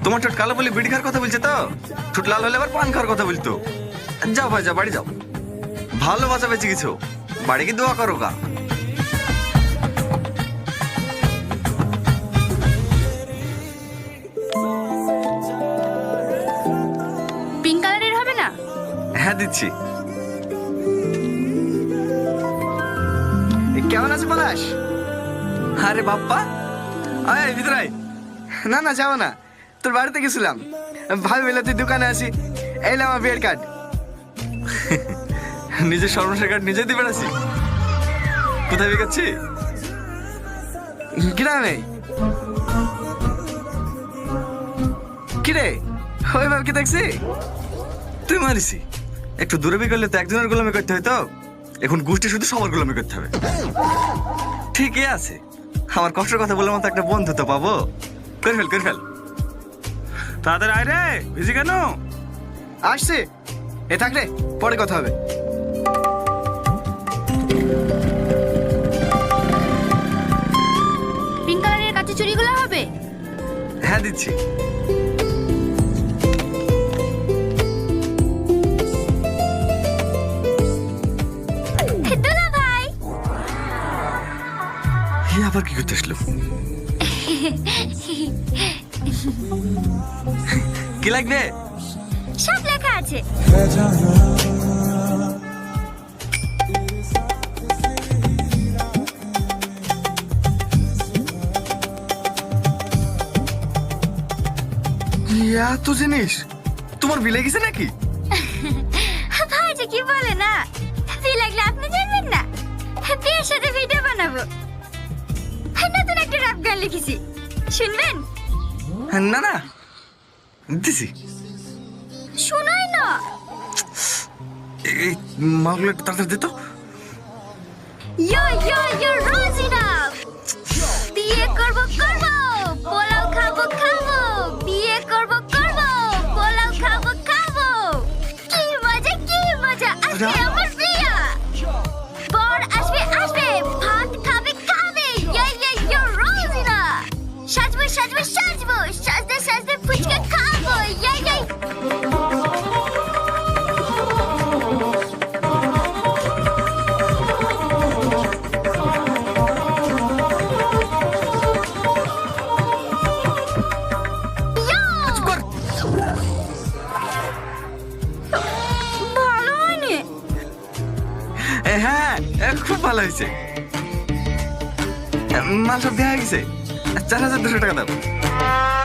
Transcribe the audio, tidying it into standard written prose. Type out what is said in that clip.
তোমার ঠোঁট কালো বলে বিড়ি খাওয়ার কথা বলছে তো, ঠোঁট লাল হলে আবার পান খাওয়ার কথা বলতো। যাও ভাই যাও, বাড়ি যাও। ভালো বাঁচা বেঁচে কিছু, বাড়ি কি দোয়া করো গা। পিঙ্ক কালারের হবে না? হ্যাঁ দিচ্ছি। কেমন আছে পলাশ? আরে বাপ্পা, আয় ভিতরে আয়। না না যাবো না, তোর বাড়িতে গেছিলাম, ভাই বলে তুই দোকানে আসি, এইলাম আমার বিয়ের কার্ড। নিজের সর্বনাশের কার্ড নিজেই দিয়ে বেড়াচ্ছি। কোথায় বেকাচ্ছি? গ্রামে। কিরে ওই ভাবকে দেখছি? তুই মারিসি, একটু দূরে বিয়ে করলে তো একজনের গোলামি করতে হয়, তো এখন গোষ্ঠী শুধু সবার গোলামি করতে হবে। ঠিকই আছে, আমার কষ্টের কথা বলার মতো একটা বন্ধু তো পাবো। করে ফেল করে ফেল। তাদের আয় রে, ভিজি কেন? আসছে, এ থাক রে, পরে কথা হবে। পিঙ্ক কালারের কাছে চুড়িগুলো হবে? হ্যাঁ দিচ্ছি। দুলা ভাই, আবার কি করতে আসলো? কি লাগবে? সব লেখা আছে। এত জিনিস তোমার বিলে গেছে নাকি? ভাই যে কি বলে না, বিয়ে লাগলে আপনি জানবেন না, বিয়ের সাথে ভিডিও বানাবো। নতুন একটা রাপ গান লিখেছি, শুনবেন? না না দিছি। শোনাই না। এই মালগুলো একটু তাড়াতাড়ি দিত। ইয়ো রোজিনা, বিয়ে করব পোলাও খাবো বিয়ে করব পোলাও খাবো কি মজা আজকে আমার বিয়ে। বর আসবে ভাত খাবে ইয়ো রোজিনা, সাজবো সাজতে ফুচকা খাবো ভালো হয়নি? হ্যাঁ খুব ভালো হয়েছে। মাল সব দেওয়া গেছে, 4,200 টাকা দাও।